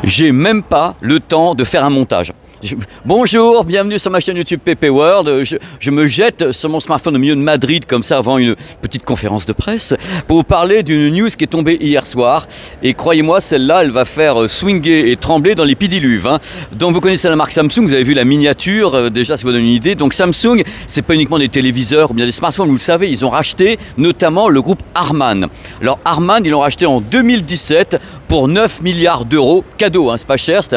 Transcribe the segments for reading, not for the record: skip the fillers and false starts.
J'ai même pas le temps de faire un montage. Bonjour, bienvenue sur ma chaîne YouTube PP World. Je me jette sur mon smartphone au milieu de Madrid comme ça avant une petite conférence de presse pour vous parler d'une news qui est tombée hier soir. Et croyez-moi, celle-là, elle va faire swinger et trembler dans les pédiluves. Donc vous connaissez la marque Samsung, vous avez vu la miniature, déjà ça vous donne une idée. Donc Samsung, c'est pas uniquement des téléviseurs ou bien des smartphones, vous le savez, ils ont racheté notamment le groupe Harman. Alors Harman, ils l'ont racheté en 2017 pour 9 milliards d'euros. Cadeau, c'est pas cher, c'était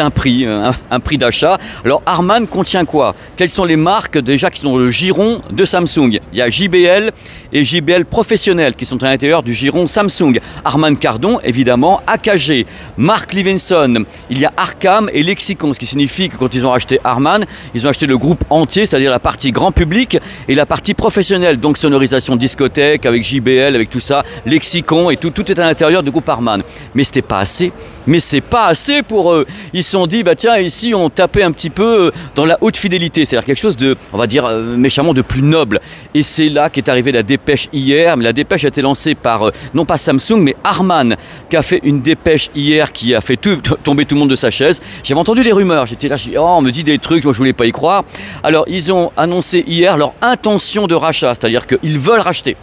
un prix d'achat. Alors Harman contient quoi? Quelles sont les marques déjà qui sont dans le giron de Samsung? Il y a JBL et JBL Professionnel qui sont à l'intérieur du giron Samsung. Harman Kardon, évidemment, AKG, Mark Levinson, il y a Arcam et Lexicon, ce qui signifie que quand ils ont acheté Harman, ils ont acheté le groupe entier, c'est-à-dire la partie grand public et la partie professionnelle, donc sonorisation discothèque avec JBL, avec tout ça, Lexicon et tout est à l'intérieur du groupe Harman. Mais c'était pas assez. Mais c'est pas assez pour eux. Ils se sont dit, bah tiens, ici on tapait un petit peu dans la haute fidélité, c'est-à-dire quelque chose de, on va dire méchamment, de plus noble. Et c'est là qu'est arrivée la dépêche hier. Mais la dépêche a été lancée par, non pas Samsung, mais Harman, qui a fait une dépêche hier qui a fait tomber tout le monde de sa chaise. J'avais entendu des rumeurs, j'étais là, oh, on me dit des trucs, moi je voulais pas y croire. Alors ils ont annoncé hier leur intention de rachat, c'est-à-dire qu'ils veulent racheter.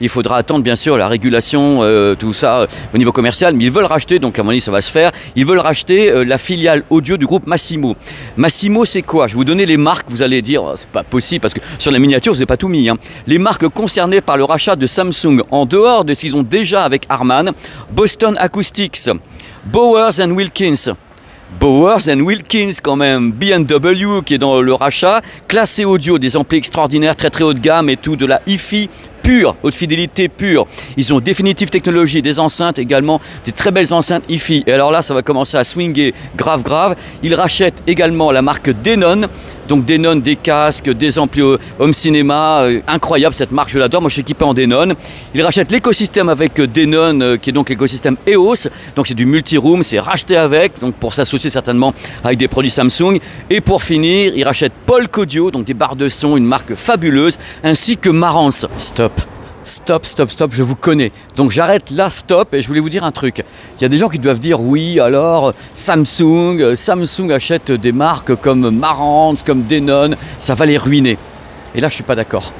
Il faudra attendre bien sûr la régulation, tout ça au niveau commercial, mais ils veulent racheter, donc à mon avis ça va se faire. Ils veulent racheter la filiale audio du groupe Massimo. Massimo c'est quoi? Je vais vous donner les marques, vous allez dire, c'est pas possible parce que sur la miniature vous n'avez pas tout mis. Les marques concernées par le rachat de Samsung en dehors de ce qu'ils ont déjà avec Harman: Boston Acoustics, Bowers & Wilkins. Bowers & Wilkins quand même, B&W qui est dans le rachat, classé audio, des amplis extraordinaires, très haut de gamme et tout, de la hi-fi pure, haute fidélité pure. Ils ont Definitive Technology, des enceintes également, des très belles enceintes hi-fi. Et alors là, ça va commencer à swinger grave. Ils rachètent également la marque Denon. Donc Denon, des casques, des amplis home cinéma, incroyable cette marque, je l'adore, moi je suis équipé en Denon. Ils rachètent l'écosystème avec Denon, qui est donc l'écosystème EOS, donc c'est du multi-room, c'est racheté avec, donc pour s'associer certainement avec des produits Samsung. Et pour finir, ils rachètent Polk Audio, donc des barres de son, une marque fabuleuse, ainsi que Marantz. Stop, je vous connais. Donc j'arrête là, stop, et je voulais vous dire un truc. Il y a des gens qui doivent dire, oui, alors Samsung achète des marques comme Marantz, comme Denon, ça va les ruiner. Et là, je suis pas d'accord.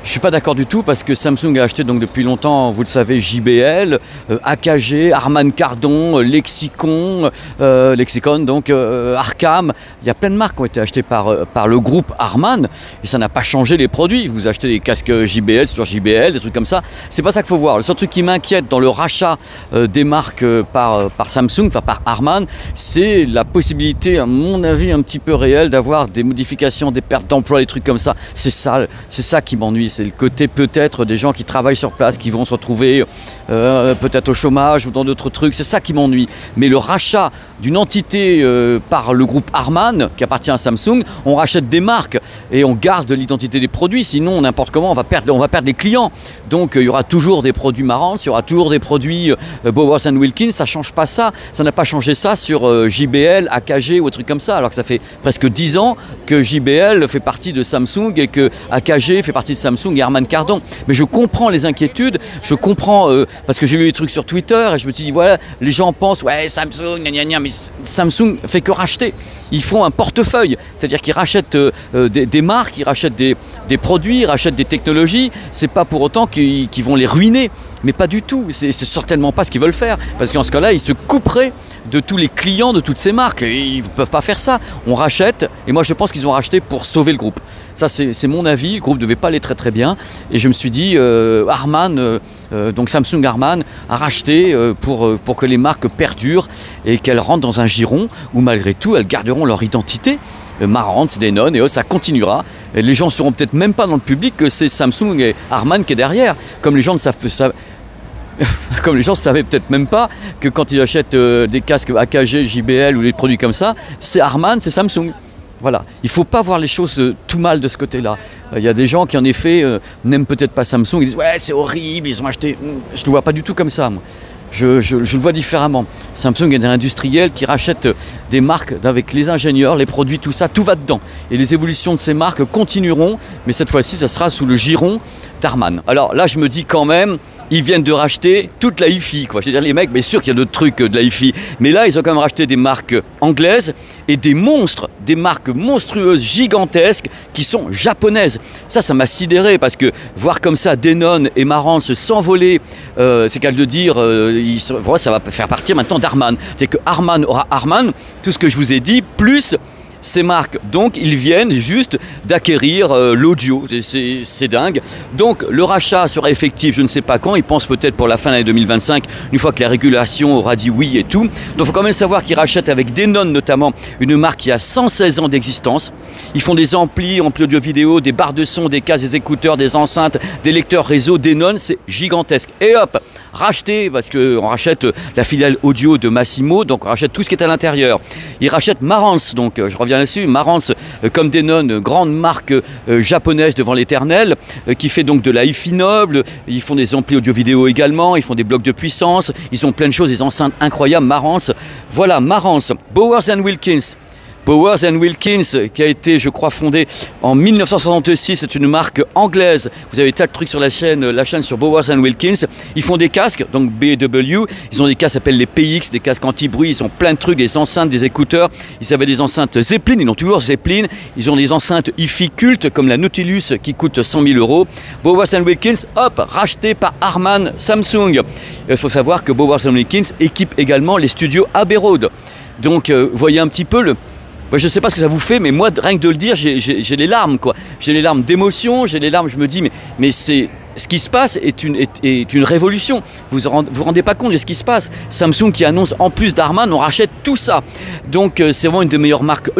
Je ne suis pas d'accord du tout parce que Samsung a acheté donc depuis longtemps, vous le savez, JBL, AKG, Harman Kardon, Lexicon, donc Arcam. Il y a plein de marques qui ont été achetées par le groupe Harman et ça n'a pas changé les produits. Vous achetez des casques JBL, c'est toujours JBL, des trucs comme ça. C'est pas ça qu'il faut voir. Le seul truc qui m'inquiète dans le rachat des marques par Samsung, enfin par Harman, c'est la possibilité, à mon avis, un petit peu réelle d'avoir des modifications, des pertes d'emploi, des trucs comme ça. C'est ça qui m'ennuie. C'est le côté peut-être des gens qui travaillent sur place, qui vont se retrouver peut-être au chômage ou dans d'autres trucs. C'est ça qui m'ennuie. Mais le rachat d'une entité par le groupe Harman, qui appartient à Samsung, on rachète des marques et on garde l'identité des produits. Sinon, n'importe comment, on va perdre des clients. Donc, il y aura toujours des produits Marantz, il y aura toujours des produits Bowers & Wilkins. Ça ne change pas ça. Ça n'a pas changé ça sur JBL, AKG ou des trucs comme ça. Alors que ça fait presque 10 ans que JBL fait partie de Samsung et que AKG fait partie de Samsung et Harman Kardon. Mais je comprends les inquiétudes, je comprends parce que j'ai lu des trucs sur Twitter et je me suis dit voilà, les gens pensent ouais Samsung, mais Samsung fait que racheter. Ils font un portefeuille, c'est-à-dire qu'ils rachètent des marques, ils rachètent des produits, ils rachètent des technologies. C'est pas pour autant qu'ils vont les ruiner. Mais pas du tout, c'est certainement pas ce qu'ils veulent faire. Parce qu'en ce cas-là, ils se couperaient de tous les clients de toutes ces marques. Et ils ne peuvent pas faire ça. On rachète, et moi je pense qu'ils ont racheté pour sauver le groupe. Ça c'est mon avis, le groupe ne devait pas aller très bien. Et je me suis dit, Harman, donc Samsung Harman, a racheté pour que les marques perdurent et qu'elles rentrent dans un giron où malgré tout, elles garderont leur identité. Marantz, Denon et autres, ça continuera. Et les gens ne sauront peut-être même pas dans le public que c'est Samsung et Harman qui est derrière. Comme les gens ne savent comme les gens ne savaient peut-être même pas que quand ils achètent des casques AKG, JBL ou des produits comme ça, c'est Harman, c'est Samsung. Voilà, il ne faut pas voir les choses tout mal de ce côté-là. Il y a des gens qui en effet n'aiment peut-être pas Samsung, ils disent ouais c'est horrible, ils ont acheté. Je ne le vois pas du tout comme ça moi. Je le vois différemment. Samsung est un industriel qui rachète des marques avec les ingénieurs, les produits, tout ça, tout va dedans. Et les évolutions de ces marques continueront, mais cette fois-ci, ça sera sous le giron d'Harman. Alors là, je me dis quand même, ils viennent de racheter toute la hi-fi, quoi. Je veux dire, les mecs, bien sûr qu'il y a d'autres trucs de la hi-fi, mais là, ils ont quand même racheté des marques anglaises et des monstres, des marques monstrueuses, gigantesques, qui sont japonaises. Ça m'a sidéré, parce que voir comme ça Denon et Marantz s'envoler, c'est qu'à le dire, ça va faire partir maintenant d'Harman. C'est que Harman aura Harman, tout ce que je vous ai dit, plus ces marques. Donc ils viennent juste d'acquérir l'audio, c'est dingue. Donc le rachat sera effectif, je ne sais pas quand, ils pensent peut-être pour la fin de l'année 2025, une fois que la régulation aura dit oui et tout. Donc il faut quand même savoir qu'ils rachètent avec Denon notamment, une marque qui a 116 ans d'existence. Ils font des amplis audio-vidéo, des barres de son, des casques, des écouteurs, des enceintes, des lecteurs réseau. Denon, c'est gigantesque. Et hop, racheté, parce qu'on rachète la filiale audio de Massimo, donc on rachète tout ce qui est à l'intérieur. Ils rachètent Marantz, donc je reviens là-dessus, Marantz comme Denon, grande marque japonaise devant l'éternel, qui fait donc de la hi-fi noble. Ils font des amplis audio-vidéo également, ils font des blocs de puissance, ils ont plein de choses, des enceintes incroyables. Marantz, voilà, Marantz. Bowers & Wilkins. Bowers & Wilkins, qui a été, je crois, fondée en 1966, c'est une marque anglaise. Vous avez tas de trucs sur la chaîne sur Bowers & Wilkins. Ils font des casques, donc BW. Ils ont des casques qui s'appellent les PX, des casques anti-bruit. Ils ont plein de trucs, des enceintes, des écouteurs. Ils avaient des enceintes Zeppelin, ils ont toujours Zeppelin. Ils ont des enceintes hi-fi cultes comme la Nautilus qui coûte 100 000 €. Bowers & Wilkins, hop, racheté par Harman Samsung. Il faut savoir que Bowers & Wilkins équipe également les studios Abbey Road. Donc, vous voyez un petit peu le... Je ne sais pas ce que ça vous fait, mais moi, rien que de le dire, j'ai les larmes, quoi. J'ai les larmes d'émotion, j'ai les larmes, je me dis, mais c'est... Ce qui se passe est une révolution. Vous vous rendez pas compte de ce qui se passe. Samsung qui annonce en plus d'Harman, on rachète tout ça. Donc c'est vraiment une des meilleures marques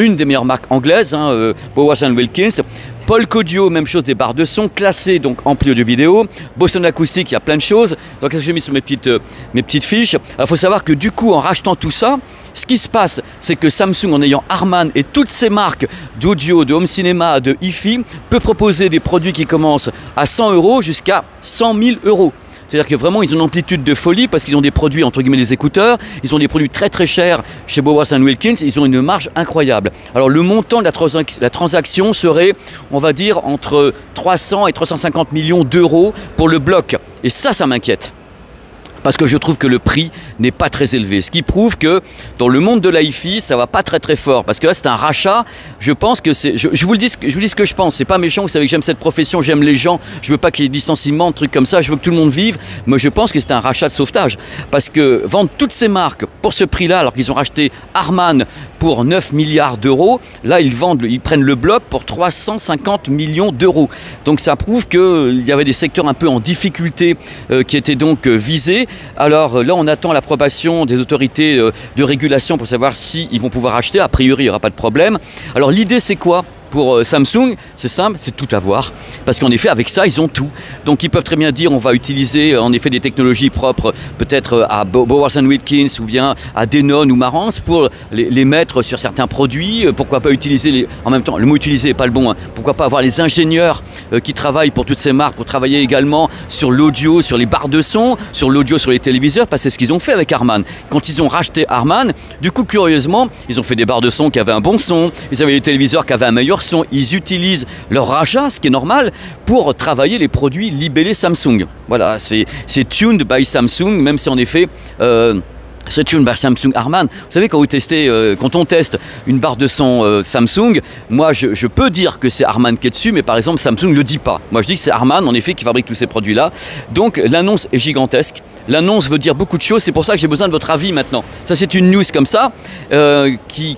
anglaises, hein, Bowers & Wilkins. Polk Audio, même chose, des barres de son classées, donc ampli audio-vidéo. Boston Acoustic, il y a plein de choses. Donc qu'est-ce que j'ai mis sur mes petites fiches. Il faut savoir que du coup, en rachetant tout ça, ce qui se passe, c'est que Samsung, en ayant Harman et toutes ces marques d'audio, de home cinéma, de hi-fi, peut proposer des produits qui commencent à 100 € jusqu'à 100 000 €. C'est-à-dire que vraiment, ils ont une amplitude de folie parce qu'ils ont des produits, entre guillemets, les écouteurs, ils ont des produits très très chers chez Bowers & Wilkins, ils ont une marge incroyable. Alors le montant de la transaction serait, on va dire, entre 300 et 350 millions d'euros pour le bloc. Et ça m'inquiète. Parce que je trouve que le prix n'est pas très élevé. Ce qui prouve que dans le monde de la hi-fi, ça va pas très très fort. Parce que là, c'est un rachat. Je pense que c'est... Je vous dis ce que je pense. C'est pas méchant. Vous savez que j'aime cette profession, j'aime les gens. Je veux pas qu'il y ait de licenciements, de trucs comme ça. Je veux que tout le monde vive. Mais je pense que c'est un rachat de sauvetage. Parce que vendre toutes ces marques pour ce prix-là, alors qu'ils ont racheté Harman pour 9 milliards d'euros, là, ils prennent le bloc pour 350 millions d'euros. Donc ça prouve qu'il y avait des secteurs un peu en difficulté qui étaient donc visés. Alors là, on attend l'approbation des autorités de régulation pour savoir s'ils vont pouvoir acheter. A priori, il n'y aura pas de problème. Alors l'idée, c'est quoi ? Pour Samsung, c'est simple, c'est tout avoir. Parce qu'en effet, avec ça, ils ont tout. Donc ils peuvent très bien dire, on va utiliser en effet des technologies propres, peut-être à Bowers & Wilkins ou bien à Denon ou Marantz pour les mettre sur certains produits. Pourquoi pas utiliser, en même temps, le mot utiliser n'est pas le bon, hein. Pourquoi pas avoir les ingénieurs qui travaillent pour toutes ces marques, pour travailler également sur l'audio, sur les barres de son, sur l'audio, sur les téléviseurs, parce que c'est ce qu'ils ont fait avec Harman. Quand ils ont racheté Harman, du coup, curieusement, ils ont fait des barres de son qui avaient un bon son, ils avaient les téléviseurs qui avaient un meilleur son. Ils utilisent leur rachat, ce qui est normal, pour travailler les produits libellés Samsung. Voilà, c'est tuned by Samsung, même si en effet... c'est tuned by Samsung Harman. Vous savez, quand on teste une barre de son Samsung, moi je peux dire que c'est Harman qui est dessus, mais par exemple Samsung ne le dit pas. Moi je dis que c'est Harman en effet qui fabrique tous ces produits-là. Donc l'annonce est gigantesque. L'annonce veut dire beaucoup de choses, c'est pour ça que j'ai besoin de votre avis maintenant. Ça c'est une news comme ça, qui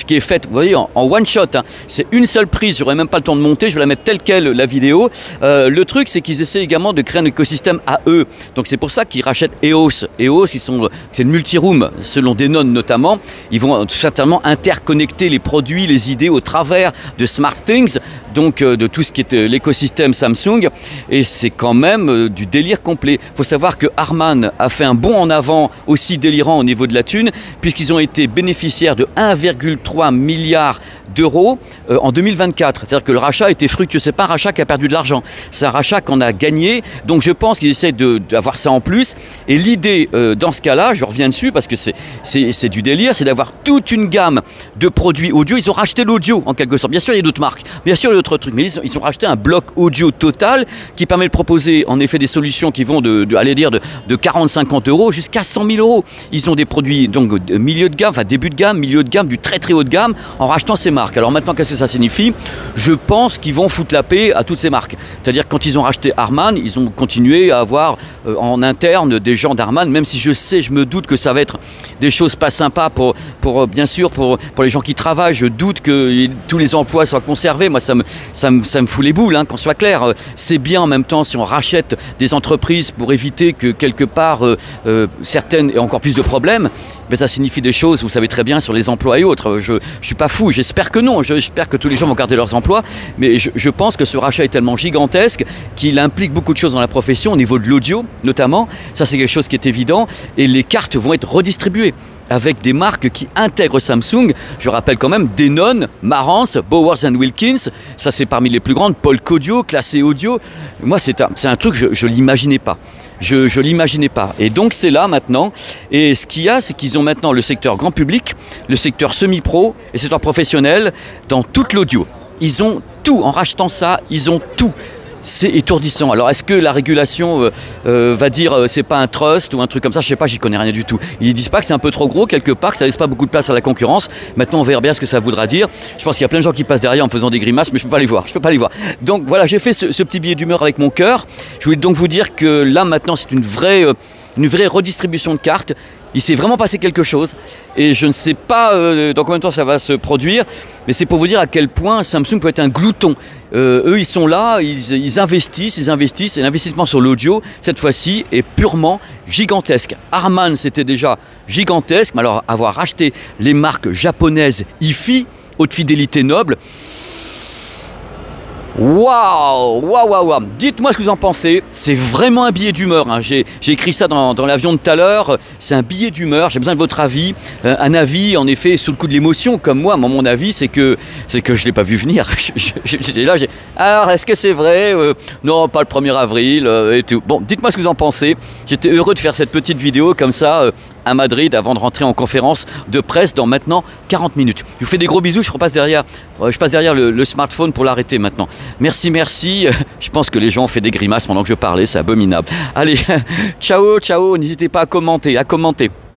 est faite, vous voyez, en one shot. Hein. C'est une seule prise, j'aurai même pas le temps de monter, je vais la mettre telle quelle la vidéo. Le truc c'est qu'ils essaient également de créer un écosystème à eux. Donc c'est pour ça qu'ils rachètent EOS. EOS, c'est une multi-room, selon Denon notamment. Ils vont certainement interconnecter les produits, les idées au travers de SmartThings, donc de tout ce qui est l'écosystème Samsung. Et c'est quand même du délire complet. Il faut savoir que Harman Harman a fait un bond en avant aussi délirant au niveau de la thune, puisqu'ils ont été bénéficiaires de 1,3 milliard d'euros en 2024. C'est-à-dire que le rachat a été fructueux. C'est pas un rachat qui a perdu de l'argent, c'est un rachat qu'on a gagné. Donc je pense qu'ils essaient d'avoir ça en plus. Et l'idée dans ce cas-là, je reviens dessus parce que c'est du délire, c'est d'avoir toute une gamme de produits audio. Ils ont racheté l'audio en quelque sorte. Bien sûr, il y a d'autres marques, bien sûr, il y a d'autres trucs, mais ils ont racheté un bloc audio total qui permet de proposer en effet des solutions qui vont de 40-50 euros jusqu'à 100 000 euros. Ils ont des produits donc de milieu de gamme, enfin début de gamme, milieu de gamme, du très très haut de gamme en rachetant ces marques. Alors maintenant, qu'est-ce que ça signifie? Je pense qu'ils vont foutre la paix à toutes ces marques. C'est-à-dire quand ils ont racheté Harman, ils ont continué à avoir en interne des gens d'Harman, même si je me doute que ça va être des choses pas sympas bien sûr pour les gens qui travaillent. Je doute que tous les emplois soient conservés. Moi, ça me fout les boules, hein, qu'on soit clair. C'est bien en même temps si on rachète des entreprises pour éviter que quelque part certaines aient encore plus de problèmes. Mais ça signifie des choses, vous savez très bien, sur les emplois et autres. Je ne suis pas fou, j'espère que non, j'espère que tous les gens vont garder leurs emplois, mais je pense que ce rachat est tellement gigantesque qu'il implique beaucoup de choses dans la profession, au niveau de l'audio notamment. Ça, c'est quelque chose qui est évident, et les cartes vont être redistribuées avec des marques qui intègrent Samsung. Je rappelle quand même Denon, Marantz, Bowers & Wilkins, ça c'est parmi les plus grandes, Polk Audio, Classé Audio. Moi, c'est un truc, je ne l'imaginais pas. Je ne l'imaginais pas. Et donc c'est là maintenant. Et ce qu'il y a, c'est qu'ils ont maintenant le secteur grand public, le secteur semi-pro et le secteur professionnel dans toute l'audio. Ils ont tout. En rachetant ça, ils ont tout. C'est étourdissant. Alors est-ce que la régulation va dire c'est pas un trust ou un truc comme ça? Je sais pas, j'y connais rien du tout. Ils disent pas que c'est un peu trop gros quelque part, que ça laisse pas beaucoup de place à la concurrence. Maintenant on verra bien ce que ça voudra dire. Je pense qu'il y a plein de gens qui passent derrière en faisant des grimaces, mais je peux pas les voir. Je peux pas les voir. Donc voilà, j'ai fait ce petit billet d'humeur avec mon cœur. Je voulais donc vous dire que là maintenant c'est une vraie redistribution de cartes. Il s'est vraiment passé quelque chose et je ne sais pas dans combien de temps ça va se produire, mais c'est pour vous dire à quel point Samsung peut être un glouton. Eux, ils sont là, ils investissent et l'investissement sur l'audio, cette fois-ci, est purement gigantesque. Harman, c'était déjà gigantesque, mais alors avoir acheté les marques japonaises hi-fi, haute fidélité noble, waouh, waouh, waouh, waouh. Dites-moi ce que vous en pensez. C'est vraiment un billet d'humeur, hein. J'ai écrit ça dans l'avion de tout à l'heure. C'est un billet d'humeur. J'ai besoin de votre avis. Un avis, en effet, sous le coup de l'émotion, comme moi. Mon avis, c'est que je ne l'ai pas vu venir. Alors, est-ce que c'est vrai? Non, pas le 1er avril et tout. Bon, dites-moi ce que vous en pensez. J'étais heureux de faire cette petite vidéo comme ça à Madrid avant de rentrer en conférence de presse dans maintenant 40 minutes. Je vous fais des gros bisous. Je passe derrière le smartphone pour l'arrêter maintenant. Merci, merci. Je pense que les gens ont fait des grimaces pendant que je parlais, c'est abominable. Allez, ciao, ciao. N'hésitez pas à commenter,